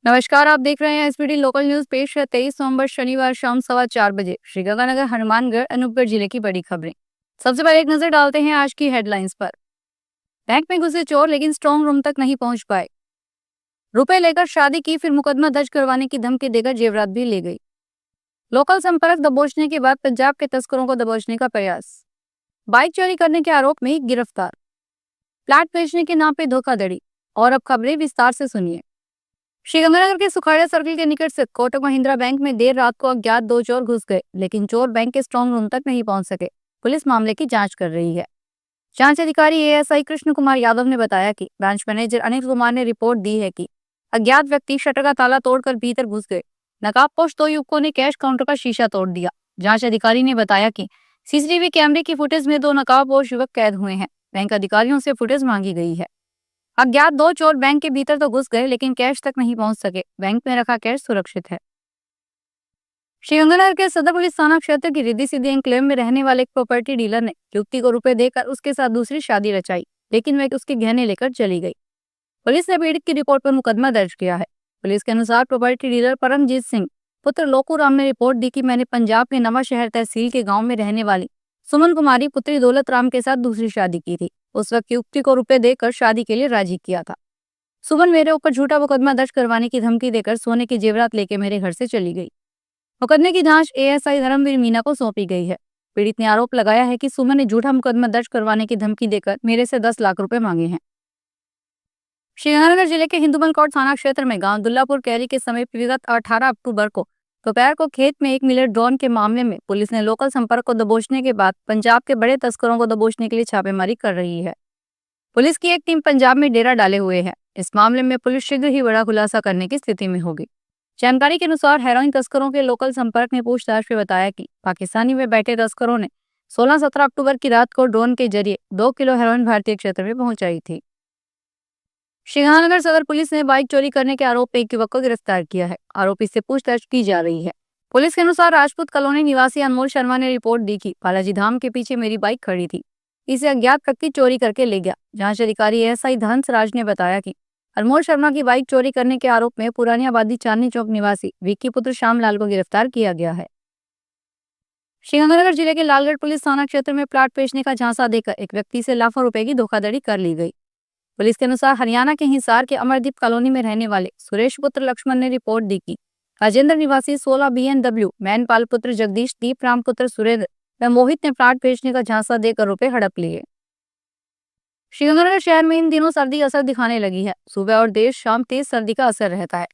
नमस्कार, आप देख रहे हैं एसबीटी लोकल न्यूज। पेश है 23 नवंबर शनिवार शाम 4:15 बजे श्रीगंगानगर, हनुमानगढ़, अनूपगढ़ जिले की बड़ी खबरें। सबसे पहले एक नजर डालते हैं आज की हेडलाइंस पर। बैंक में घुसे चोर लेकिन स्ट्रांग रूम तक नहीं पहुंच पाए। रुपए लेकर शादी की, फिर मुकदमा दर्ज करवाने की धमकी देकर जेवरात भी ले गई। लोकल संपर्क दबोचने के बाद पंजाब के तस्करों को दबोचने का प्रयास। बाइक चोरी करने के आरोप में गिरफ्तार। फ्लैट बेचने के नाम पे धोखाधड़ी। और अब खबरें विस्तार से सुनिए। श्रीगंगानगर के सुखाड़िया सर्किल के निकट स्थित कोटक महिंद्रा बैंक में देर रात को अज्ञात दो चोर घुस गए, लेकिन चोर बैंक के स्ट्रांग रूम तक नहीं पहुंच सके। पुलिस मामले की जांच कर रही है। जांच अधिकारी एएसआई कृष्ण कुमार यादव ने बताया कि ब्रांच मैनेजर अनिल कुमार ने रिपोर्ट दी है कि अज्ञात व्यक्ति शटर का ताला तोड़कर भीतर घुस गए। नकाबपोश दो युवकों ने कैश काउंटर का शीशा तोड़ दिया। जांच अधिकारी ने बताया कि सीसीटीवी कैमरे की फुटेज में दो नकाबपोश युवक कैद हुए हैं। बैंक अधिकारियों से फुटेज मांगी गई है। अज्ञात दो चोर बैंक के भीतर तो घुस गए, लेकिन कैश तक नहीं पहुंच सके। बैंक में रखा कैश सुरक्षित है। श्रीगंगानगर के सदर पुलिस थाना क्षेत्र की रिद्धि सिद्धि एन्क्लेव में रहने वाले एक प्रॉपर्टी डीलर ने युवती को रुपए देकर उसके साथ दूसरी शादी रचाई, लेकिन वह उसके गहने लेकर चली गई। पुलिस ने पीड़ित की रिपोर्ट पर मुकदमा दर्ज किया है। पुलिस के अनुसार प्रॉपर्टी डीलर परमजीत सिंह पुत्र लोकू राम ने रिपोर्ट दी कि मैंने पंजाब के नवा शहर तहसील के गाँव में रहने वाली सुमन कुमारी पुत्री दौलत राम के साथ दूसरी शादी की थी। उस वक्त युवती को रुपए देकर शादी के लिए राजी किया था। सुमन मेरे ऊपर झूठा मुकदमा दर्ज करवाने की धमकी देकर सोने की जेवरात लेके मेरे घर से चली गई। मुकदमे की जांच एएसआई धर्मवीर मीना को सौंपी गई है। पीड़ित ने आरोप लगाया है कि सुमन ने झूठा मुकदमा दर्ज करवाने की धमकी देकर मेरे से 10 लाख रुपए मांगे हैं। श्रीगंगानगर जिले के हिंदुमल कोट थाना क्षेत्र में गांव दुल्लापुर कैरी के समीप विगत 18 अक्टूबर को दोपहर को खेत में एक मिले ड्रोन के मामले में पुलिस ने लोकल संपर्क को दबोचने के बाद पंजाब के बड़े तस्करों को दबोचने के लिए छापेमारी कर रही है। पुलिस की एक टीम पंजाब में डेरा डाले हुए है। इस मामले में पुलिस शीघ्र ही बड़ा खुलासा करने की स्थिति में होगी। जानकारी के अनुसार हेरोइन तस्करों के लोकल संपर्क ने पूछताछ में बताया कि पाकिस्तानी में बैठे तस्करों ने 16-17 अक्टूबर की रात को ड्रोन के जरिए 2 किलो हेरोइन भारतीय क्षेत्र में पहुंचाई थी। श्रीगंगानगर सदर पुलिस ने बाइक चोरी करने के आरोप में एक युवक को गिरफ्तार किया है। आरोपी से पूछताछ की जा रही है। पुलिस के अनुसार राजपूत कॉलोनी निवासी अनमोल शर्मा ने रिपोर्ट दी कि बालाजी धाम के पीछे मेरी बाइक खड़ी थी, इसे अज्ञात व्यक्ति चोरी करके ले गया। जांच अधिकारी एएसआई धनसराज ने बताया कि अनमोल शर्मा की बाइक चोरी करने के आरोप में पुरानी आबादी चांदनी चौक निवासी विक्की पुत्र श्यामलाल को गिरफ्तार किया गया है। श्रीगंगानगर जिले के लालगढ़ पुलिस थाना क्षेत्र में प्लाट बेचने का झांसा देकर एक व्यक्ति से लाखों रुपए की धोखाधड़ी कर ली गई। पुलिस के अनुसार हरियाणा के हिसार के अमरदीप कॉलोनी में रहने वाले सुरेश पुत्र लक्ष्मण ने रिपोर्ट दी कि राजेंद्र निवासी 16 BMW मैनपाल पुत्र जगदीश, दीप राम पुत्र सुरेंद्र व मोहित ने प्लाट बेचने का झांसा देकर रुपए हड़प लिए। श्रीगंगानगर शहर में इन दिनों सर्दी असर दिखाने लगी है। सुबह और देर शाम तेज सर्दी का असर रहता है।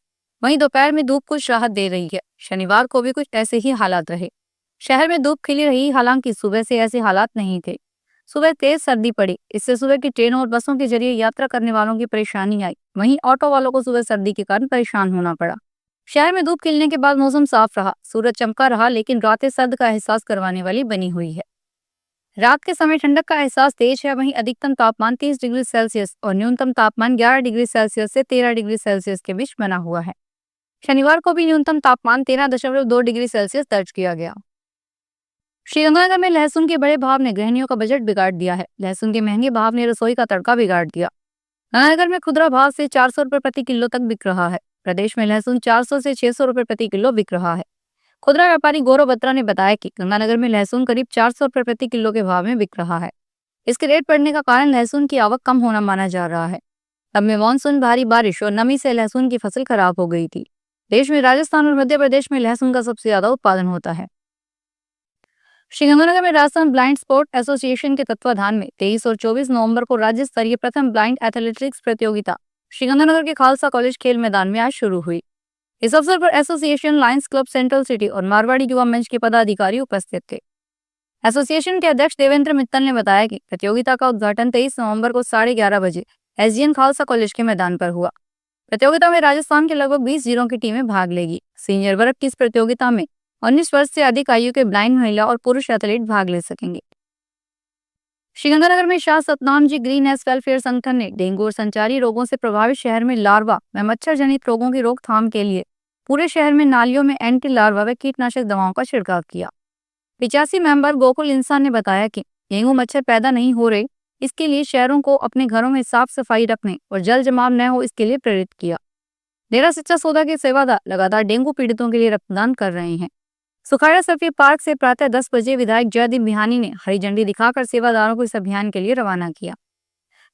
वहीं दोपहर में धूप कुछ राहत दे रही है। शनिवार को भी कुछ ऐसे ही हालात रहे। शहर में धूप खिली रही, हालांकि सुबह से ऐसे हालात नहीं थे। सुबह तेज सर्दी पड़ी, इससे सुबह की ट्रेनों और बसों के जरिए यात्रा करने वालों की परेशानी आई। वहीं ऑटो वालों को सुबह सर्दी के कारण परेशान होना पड़ा। शहर में धूप खिलने के बाद मौसम साफ रहा, सूरज चमका रहा, लेकिन रातें सर्द का एहसास करवाने वाली बनी हुई है। रात के समय ठंडक का एहसास तेज है। वहीं अधिकतम तापमान 30 डिग्री सेल्सियस और न्यूनतम तापमान 11 डिग्री सेल्सियस से 13 डिग्री सेल्सियस के बीच बना हुआ है। शनिवार को भी न्यूनतम तापमान 13.2 डिग्री सेल्सियस दर्ज किया गया। श्रीगंगानगर में लहसुन के बड़े भाव ने गृहिणियों का बजट बिगाड़ दिया है। लहसुन के महंगे भाव ने रसोई का तड़का बिगाड़ दिया। गंगानगर में खुदरा भाव से 400 रुपए प्रति किलो तक बिक रहा है। प्रदेश में लहसुन 400 से 600 रुपए प्रति किलो बिक रहा है। खुदरा व्यापारी गौरव बत्रा ने बताया कि गंगानगर में लहसुन करीब 400 रुपए प्रति किलो के भाव में बिक रहा है। इसके रेट बढ़ने का कारण लहसुन की आवक कम होना माना जा रहा है। अब में मानसून, भारी बारिश और नमी से लहसुन की फसल खराब हो गई थी। देश में राजस्थान और मध्य प्रदेश में लहसुन का सबसे ज्यादा उत्पादन होता है। श्रीगंगानगर में राजस्थान ब्लाइंड स्पोर्ट एसोसिएशन के तत्वाधान में 23 और 24 नवंबर को राज्य स्तरीय प्रथम ब्लाइंड एथलेटिक्स प्रतियोगिता श्रीगंगानगर के खालसा कॉलेज खेल मैदान में आज शुरू हुई। इस अवसर पर association, Lions club central city और मारवाड़ी युवा मंच के पदाधिकारी उपस्थित थे। एसोसिएशन के अध्यक्ष देवेंद्र मित्तल ने बताया कि प्रतियोगिता का उद्घाटन 23 नवंबर को 11:30 बजे एसजीएन खालसा कॉलेज के मैदान पर हुआ। प्रतियोगिता में राजस्थान के लगभग 20 जिलों की टीमें भाग लेगी। सीनियर वर्ग की इस प्रतियोगिता में 19 वर्ष से अधिक आयु के ब्लाइंड महिला और पुरुष एथलीट भाग ले सकेंगे। श्रीगंगानगर में Shah Satnam ji green S welfare संगठन ने डेंगू और संचारी रोगों से प्रभावित शहर में लार्वा व मच्छर जनित रोगों की रोकथाम के लिए पूरे शहर में नालियों में एंटी लार्वा व कीटनाशक दवाओं का छिड़काव किया। 85 मेंबर गोकुल इंसान ने बताया कि डेंगू मच्छर पैदा नहीं हो रहे, इसके लिए शहरों को अपने घरों में साफ सफाई रखने और जल जमाव न हो इसके लिए प्रेरित किया। डेरा सच्चा सौदा के सेवादार लगातार डेंगू पीड़ितों के लिए रक्तदान कर रहे हैं। सुखाड़ा सफी पार्क से प्रातः 10 बजे विधायक जयदीप बिहानी ने हरी झंडी दिखाकर सेवादारों को इस अभियान के लिए रवाना किया।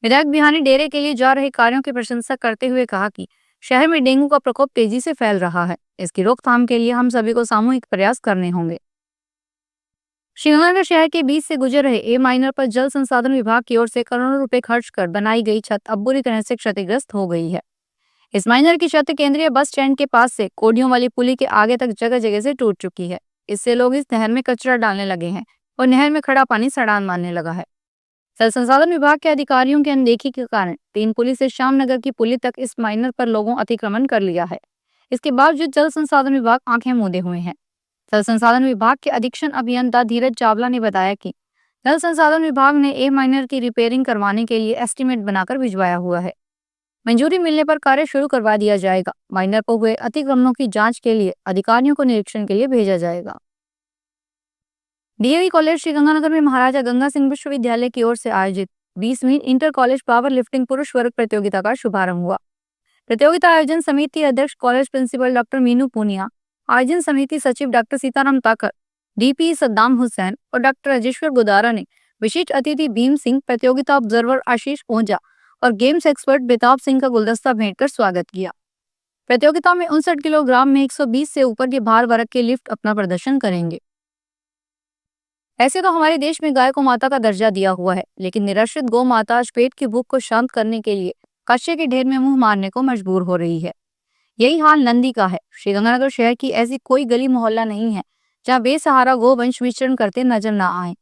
विधायक बिहानी डेरे के लिए जा रहे कार्यों की प्रशंसा करते हुए कहा कि शहर में डेंगू का प्रकोप तेजी से फैल रहा है। इसकी रोकथाम के लिए हम सभी को सामूहिक प्रयास करने होंगे। श्रीगंगानगर शहर के बीच से गुजर रहे ए माइनर पर जल संसाधन विभाग की ओर से करोड़ों रुपए खर्च कर बनाई गई छत अब बुरी तरह से क्षतिग्रस्त हो गई है। इस माइनर की छत केंद्रीय बस स्टैंड के पास से कोडियों वाली पुली के आगे तक जगह जगह से टूट चुकी है। इससे लोग इस नहर में कचरा डालने लगे हैं और नहर में खड़ा पानी सड़ान मारने लगा है। जल संसाधन विभाग के अधिकारियों की अनदेखी के कारण 3 पुली से श्यामनगर की पुली तक इस माइनर पर लोगों अतिक्रमण कर लिया है। इसके बावजूद जल संसाधन विभाग आंखें मूंदे हुए हैं। जल संसाधन विभाग के अधीक्षण अभियंता धीरज चावला ने बताया कि जल संसाधन विभाग ने ए माइनर की रिपेयरिंग करवाने के लिए एस्टीमेट बनाकर भिजवाया हुआ है। मंजूरी मिलने पर कार्य शुरू करवा दिया जाएगा। माइनर पर हुए अतिक्रमणों की जांच के लिए अधिकारियों को निरीक्षण के लिए भेजा जाएगा। डीएवी कॉलेज श्रीगंगानगर में महाराजा गंगा सिंह विश्वविद्यालय की ओर से आयोजित 20वीं इंटर कॉलेज पावर लिफ्टिंग पुरुष वर्ग प्रतियोगिता का शुभारंभ हुआ। प्रतियोगिता आयोजन समिति अध्यक्ष college principal doctor Meenu Poonia, आयोजन समिति सचिव डॉक्टर सीताराम ताकर, डीपी सद्दाम हुसैन और डॉक्टर राजेश्वर गुदारा ने विशिष्ट अतिथि भीम सिंह, प्रतियोगिता ऑब्जर्वर आशीष ओझा और गेम्स एक्सपर्ट बेताब सिंह का गुलदस्ता भेंट कर स्वागत किया। प्रतियोगिता में 59 किलोग्राम में 120 से ऊपर के भार वर्ग के लिफ्ट अपना प्रदर्शन करेंगे। ऐसे तो हमारे देश में गाय को माता का दर्जा दिया हुआ है, लेकिन निराश्रित गौ माता आज पेट की भूख को शांत करने के लिए कचरे के ढेर में मुंह मारने को मजबूर हो रही है। यही हाल नंदी का है। श्रीगंगानगर शहर की ऐसी कोई गली मोहल्ला नहीं है जहां बेसहारा गोवंश विचरण करते नजर न आए।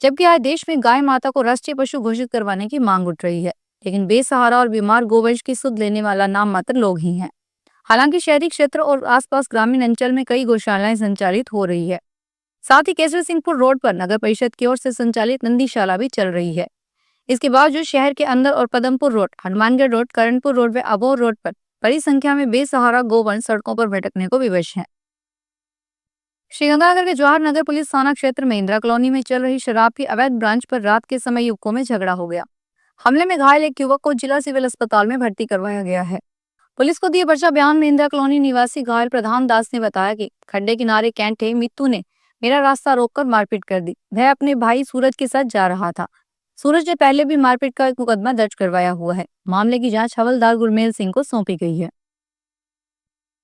जबकि आज देश में गाय माता को राष्ट्रीय पशु घोषित करवाने की मांग उठ रही है, लेकिन बेसहारा और बीमार गोवंश की सुध लेने वाला नाम मात्र लोग ही हैं। हालांकि शहरी क्षेत्र और आसपास ग्रामीण अंचल में कई गौशालाएं संचालित हो रही है। साथ ही केसर सिंहपुर रोड पर नगर परिषद की ओर से संचालित नंदीशाला भी चल रही है। इसके बावजूद शहर के अंदर और Padampur road, Hanumangarh road, Karanpur road व अबोहर रोड पर बड़ी संख्या में बेसहारा गोवंश सड़कों पर भटकने को विवश हैं। श्रीगंगानगर के जवाहर नगर पुलिस थाना क्षेत्र में इंदिरा कॉलोनी में चल रही शराब की अवैध ब्रांच पर रात के समय युवकों में झगड़ा हो गया। हमले में घायल एक युवक को जिला सिविल अस्पताल में भर्ती करवाया गया है। पुलिस को दिए पर्चा बयान में इंदिरा कॉलोनी निवासी घायल प्रधान दास ने बताया कि खड्डे किनारे कैंटे मित्तू ने मेरा रास्ता रोककर मारपीट कर दी। वह अपने भाई सूरज के साथ जा रहा था। सूरज ने पहले भी मारपीट का एक मुकदमा दर्ज करवाया हुआ है। मामले की जांच हवलदार गुरमेल सिंह को सौंपी गई है।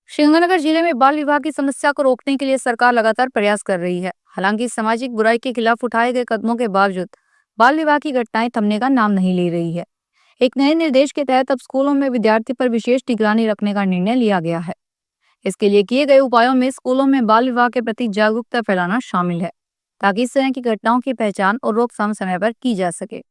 श्रीगंगानगर जिले में बाल विवाह की समस्या को रोकने के लिए सरकार लगातार प्रयास कर रही है। हालांकि सामाजिक बुराई के खिलाफ उठाए गए कदमों के बावजूद बाल विवाह की घटनाएं थमने का नाम नहीं ले रही है। एक नए निर्देश के तहत अब स्कूलों में विद्यार्थी पर विशेष निगरानी रखने का निर्णय लिया गया है। इसके लिए किए गए उपायों में स्कूलों में बाल विवाह के प्रति जागरूकता फैलाना शामिल है, ताकि इस तरह की घटनाओं की पहचान और रोकथाम समय पर की जा सके।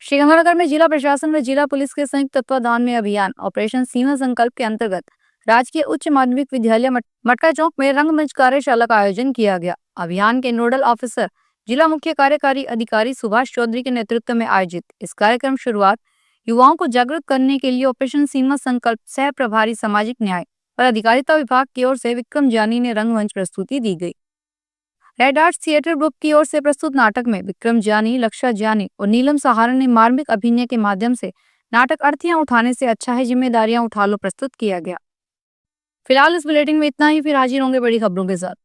श्रीगंगानगर में जिला प्रशासन व जिला पुलिस के संयुक्त तत्वाधान में अभियान ऑपरेशन सीमा संकल्प के अंतर्गत राजकीय उच्च माध्यमिक विद्यालय मटका चौक में रंगमंच कार्यशाला का आयोजन किया गया। अभियान के नोडल ऑफिसर जिला मुख्य कार्यकारी अधिकारी सुभाष चौधरी के नेतृत्व में आयोजित इस कार्यक्रम शुरुआत युवाओं को जागरूक करने के लिए ऑपरेशन सीमा संकल्प सह प्रभारी सामाजिक न्याय और अधिकारिता विभाग की ओर से विक्रम जानी ने रंगमंच प्रस्तुति दी गई। रेड आर्ट्स थिएटर ग्रुप की ओर से प्रस्तुत नाटक में विक्रम जानी, लक्षा जानी और नीलम सहारण ने मार्मिक अभिनय के माध्यम से नाटक अर्थियां उठाने से अच्छा है जिम्मेदारियां उठा लो प्रस्तुत किया गया। फिलहाल इस बुलेटिन में इतना ही, फिर हाजिर होंगे बड़ी खबरों के साथ।